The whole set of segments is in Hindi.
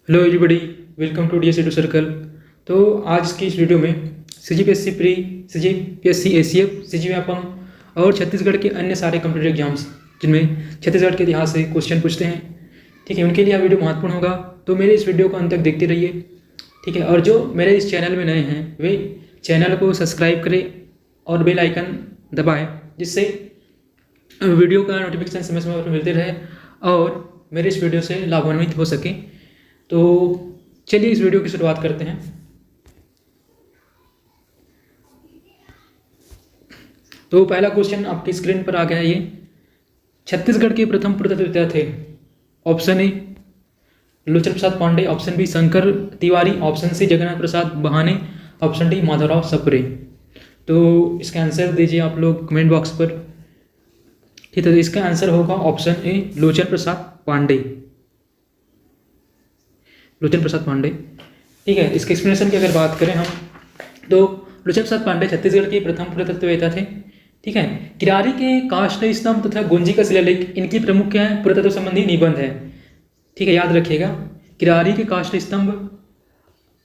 Hello everybody, welcome to DS edu circle. तो आज की इस वीडियो में CGPSC pre, CGPSC ACF, CG Vyapam और छत्तीसगढ़ के अन्य सारे कंप्यूटर एग्जाम्स जिनमें छत्तीसगढ़ के इतिहास से क्वेश्चन पूछते हैं, ठीक है, उनके लिए यह वीडियो महत्वपूर्ण होगा। तो मेरे इस वीडियो को अंत तक देखते रहिए, ठीक है। और जो मेरे इस चैनल में नए हैं वे चैनल को सब्सक्राइब करें और बेल आइकन दबाएँ, जिससे वीडियो का नोटिफिकेशन समय समय पर मिलते रहे और मेरे इस वीडियो से लाभान्वित हो सके। तो चलिए इस वीडियो की शुरुआत करते हैं। तो पहला क्वेश्चन आपकी स्क्रीन पर आ गया है। ये छत्तीसगढ़ के प्रथम पुरातत्ववेत्ता थे। Option A Lochan Prasad Pandey, option B Shankar Tiwari, option C Jagannath Prasad Bahane, option D Madhavrao Sapre. तो इसका आंसर दीजिए आप लोग कमेंट बॉक्स पर, ठीक है। तो इसका आंसर होगा ऑप्शन ए लोचन प्रसाद पांडे, लोचन प्रसाद पांडे, ठीक है। इसके एक्सप्लेनेशन की अगर बात करें हम, तो लोचन प्रसाद पांडे छत्तीसगढ़ के प्रथम पुरातत्ववेत्ता थे, ठीक है। किरारी के काष्ठ स्तंभ तथा गुंजी का शिलालेख इनकी प्रमुख क्या है, पुरातत्व संबंधी निबंध है, ठीक है, याद रखिएगा। किरारी के काष्ठ स्तंभ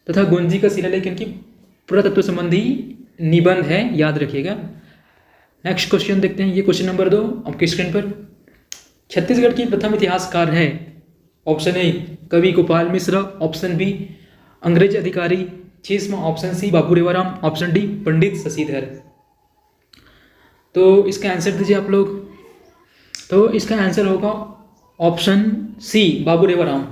तथा गुंजी का शिलालेख इनकी पुरातत्व संबंधी निबंध है, याद रखिएगा। नेक्स्ट क्वेश्चन देखते हैं। ये क्वेश्चन नंबर 2 आपकी स्क्रीन पर। छत्तीसगढ़ की प्रथम इतिहासकार है। ऑप्शन ए कवि गोपाल मिश्र, ऑप्शन बी अंग्रेज अधिकारी चीस्म, ऑप्शन सी बाबू रेवाराम, ऑप्शन डी पंडित शशिधर। तो इसका आंसर दीजिए आप लोग। तो इसका आंसर होगा ऑप्शन सी बाबू रेवाराम।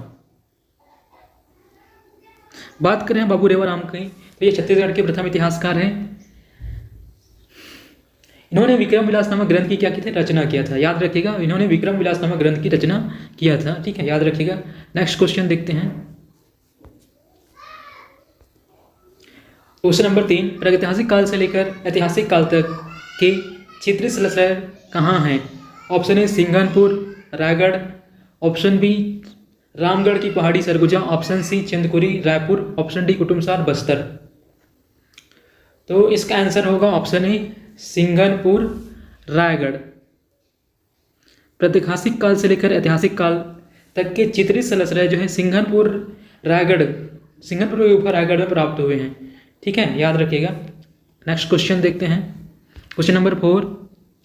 बात करें बाबू रेवाराम की, तो ये छत्तीसगढ़ के प्रथम इतिहासकार हैं। इन्होंने विक्रम विलास नामक ग्रंथ की क्या की थी, रचना किया था, याद रखिएगा। इन्होंने विक्रम विलास नामक ग्रंथ की रचना किया था, ठीक है, याद रखिएगा। नेक्स्ट क्वेश्चन देखते हैं। क्वेश्चन नंबर 3, प्रागैतिहासिक काल से लेकर ऐतिहासिक काल तक के चित्रित शिलालेख कहाँ हैं। Option A Singhanpur Raigarh, option B Ramgarh की पहाड़ी Surguja, option C Chandkuri Raipur, option D Kutumsar Bastar. तो इसका आंसर होगा ऑप्शन ए सिंघनपुर रायगढ़। प्रागैतिहासिक काल से लेकर ऐतिहासिक काल तक के चित्रित शिलालेख जो है सिंघनपुर रायगढ़, सिंघनपुर के ऊपर रायगढ़ में प्राप्त हुए हैं, ठीक है, याद रखिएगा। नेक्स्ट क्वेश्चन देखते हैं। क्वेश्चन नंबर 4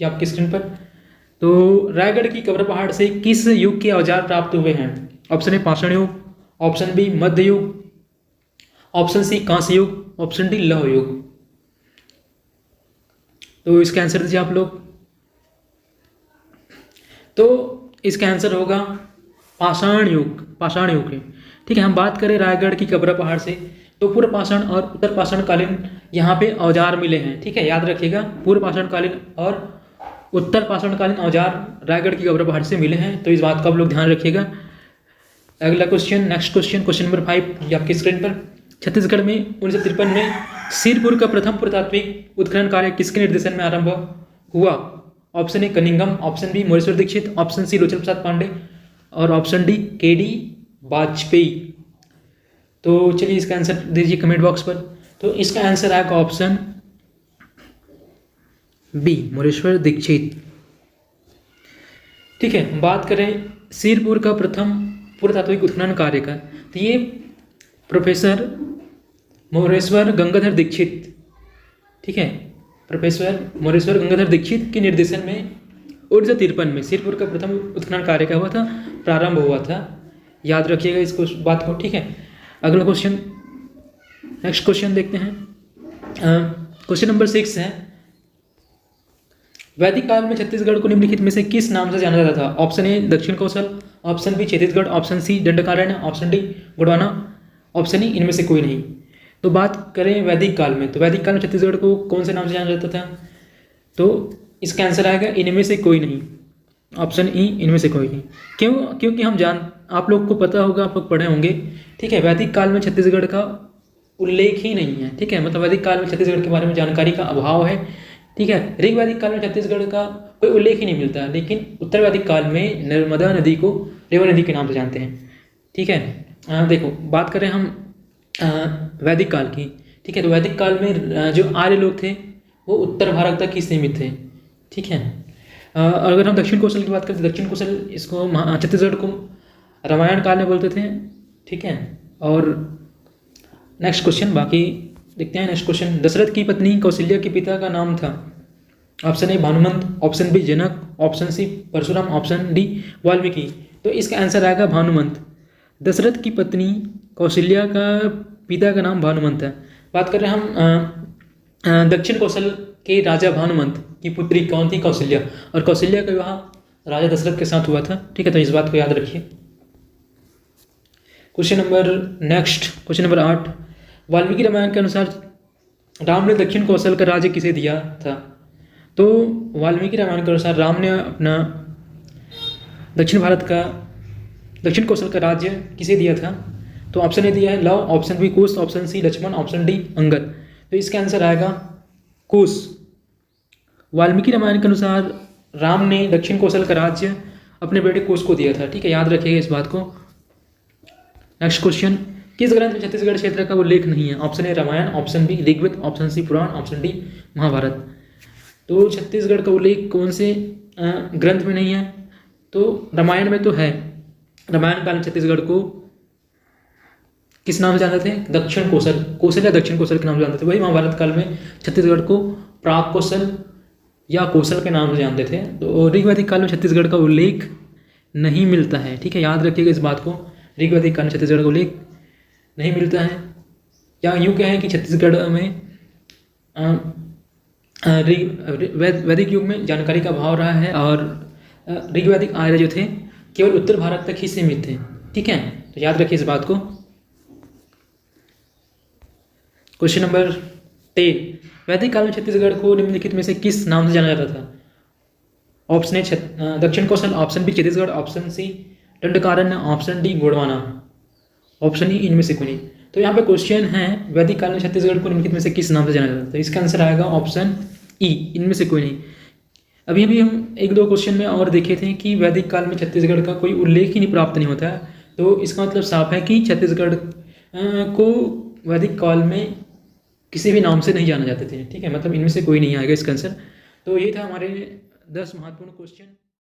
ये आपकी स्क्रीन पर। तो रायगढ़ की कब्र पहाड़ से किस युग के औजार प्राप्त हुए हैं। ऑप्शन ए पाषाण युग, ऑप्शन बी मध्य युग, ऑप्शन सी कांस्य युग, ऑप्शन डी लौह युग। तो इसका आंसर दीजिए आप लोग। तो इसका आंसर होगा पाषाण युग, पाषाण युग है, ठीक है। हम बात करें रायगढ़ की कब्र पहाड़ से, तो पूर्व पाषाण और उत्तर पाषाण कालीन यहाँ पे औजार मिले हैं, ठीक है, याद रखिएगा। पूर्व पाषाण कालीन और उत्तर पाषाण कालीन औजार रायगढ़ की कब्र पहाड़ से मिले हैं, तो इस बात का आप लोग ध्यान रखिएगा। अगला question, next question, question number 5 ये आपकी स्क्रीन पर। छत्तीसगढ़ में 1953 में सिरपुर का प्रथम पुरातात्विक उत्खनन कार्य किसके निर्देशन में आरंभ हुआ। Option A Cunningham, option B Moreshwar Dikshit, option C Lochan Prasad Pandey और ऑप्शन डी के.डी. वाजपेयी। तो चलिए इसका आंसर दीजिए कमेंट बॉक्स पर। तो इसका आंसर आएगा ऑप्शन बी मोरेश्वर दीक्षित, ठीक है। बात करें सिरपुर का प्रथम पुरातात्विक उत्खनन कार्य का, तो ये प्रोफेसर मोरेश्वर गंगाधर दीक्षित, ठीक है, प्रोफेसर मोरेश्वर गंगाधर दीक्षित के निर्देशन में 1953 में सिरपुर का प्रथम उत्खनन कार्य क्या हुआ था, प्रारंभ हुआ था, याद रखिएगा इसको, बात को, ठीक है। अगला क्वेश्चन, नेक्स्ट क्वेश्चन देखते हैं। क्वेश्चन नंबर 6 है। वैदिक काल में छत्तीसगढ़ को निम्नलिखित में से किस नाम से जाना जाता था। Option A Dakshin Kaushal, option B Chhattisgarh, option C Dandakaranya, option D Gondwana, option E इनमें से कोई नहीं। तो बात करें वैदिक काल में, तो वैदिक काल में छत्तीसगढ़ को कौन से नाम से जाना जाता था, तो इसका आंसर आएगा इनमें से कोई नहीं, ऑप्शन ई इनमें से कोई नहीं। क्यों, क्योंकि आप लोग को पता होगा, आप लोग पढ़े होंगे, ठीक है, वैदिक काल में छत्तीसगढ़ का उल्लेख ही नहीं है, ठीक है, मतलब वैदिक काल में छत्तीसगढ़ के बारे में जानकारी का अभाव है, ठीक है। ऋग वैदिक काल में छत्तीसगढ़ का कोई उल्लेख ही नहीं मिलता, लेकिन उत्तर वैदिक काल में नर्मदा नदी को रेवा नदी के नाम से जानते हैं, ठीक है। देखो बात करें हम वैदिक काल की, ठीक है, तो वैदिक काल में जो आर्य लोग थे वो उत्तर भारत तक ही सीमित थे, ठीक है। अगर हम दक्षिण कौशल की बात करें तो दक्षिण कौशल इसको छत्तीसगढ़ को रामायण काल में बोलते थे, ठीक है। और नेक्स्ट क्वेश्चन, बाकी देखते हैं। नेक्स्ट क्वेश्चन, दशरथ की पत्नी कौशल्या के पिता का नाम था। Option A Bhanumant, option B Janak, option C Parshuram, option D Valmiki. तो इसका आंसर आएगा भानुमंत। दशरथ की पत्नी कौशल्या का पिता का नाम भानुमंत है। बात कर रहे हैं हम दक्षिण कौशल के राजा भानुमंत की पुत्री कौन थी? कौशल्या। और कौशल्या का विवाह राजा दशरथ के साथ हुआ था, ठीक है। तो इस बात को याद रखिए। क्वेश्चन नंबर 8, वाल्मीकि रामायण के अनुसार राम ने दक्षिण कौशल का राज्य किसे दिया था? तो वाल्मीकि रामायण के अनुसार राम ने अपना दक्षिण कौशल का राज्य किसे दिया था? तो ऑप्शन ए दिया है Lav, option B Kush, option C Lakshman, option D Angad. तो इसका आंसर आएगा कुश। वाल्मीकि रामायण के अनुसार राम ने दक्षिण कौशल का राज्य अपने बेटे कुश को दिया था, ठीक है। याद रखिएगा इस बात को। नेक्स्ट क्वेश्चन, किस ग्रंथ में छत्तीसगढ़ क्षेत्र का उल्लेख नहीं है? Option A Ramayana, option B Rigveda, option C Purana, option D Mahabharata. तो छत्तीसगढ़ का उल्लेख कौन से ग्रंथ में नहीं है? तो रामायण में तो है। रामायण काल में छत्तीसगढ़ को किस नाम से जानते थे? दक्षिण कौशल या दक्षिण कौशल के नाम से जानते थे। वही महाभारत काल में छत्तीसगढ़ को प्राक कौशल या कौशल के नाम से जानते थे। तो ऋग्वैदिक काल में छत्तीसगढ़ का उल्लेख नहीं मिलता है, ठीक है। याद रखिएगा इस बात को। ऋग्वैदिक काल में छत्तीसगढ़ का उल्लेख नहीं मिलता है, या यूँ कहें कि छत्तीसगढ़ में वैदिक युग में जानकारी का अभाव रहा है, और ऋग्वैदिक आर्य जो थे केवल उत्तर भारत तक ही सीमित थे, ठीक है। तो याद रखिए इस बात को। क्वेश्चन नंबर 10, वैदिक काल में छत्तीसगढ़ को निम्नलिखित में से किस नाम से जाना जाता था? Option A Dakshin Kaushal, option B Chhattisgarh, option C Dandakaranya, option D Gondwana, option E इनमें से कोई नहीं। तो यहाँ पे क्वेश्चन है वैदिक काल में छत्तीसगढ़ को निम्नलिखित में से किस नाम से जाना जाता है? तो इसका आंसर आएगा ऑप्शन ई, इनमें से कोई नहीं। अभी हम 1-2 क्वेश्चन में और देखे थे कि वैदिक काल में छत्तीसगढ़ का कोई उल्लेख ही प्राप्त नहीं होता है। तो इसका मतलब साफ है कि छत्तीसगढ़ को वैदिक काल में किसी भी नाम से नहीं जाना जाते थे, ठीक है। मतलब इनमें से कोई नहीं आएगा इसका आंसर। तो ये था हमारे 10 महत्वपूर्ण क्वेश्चन।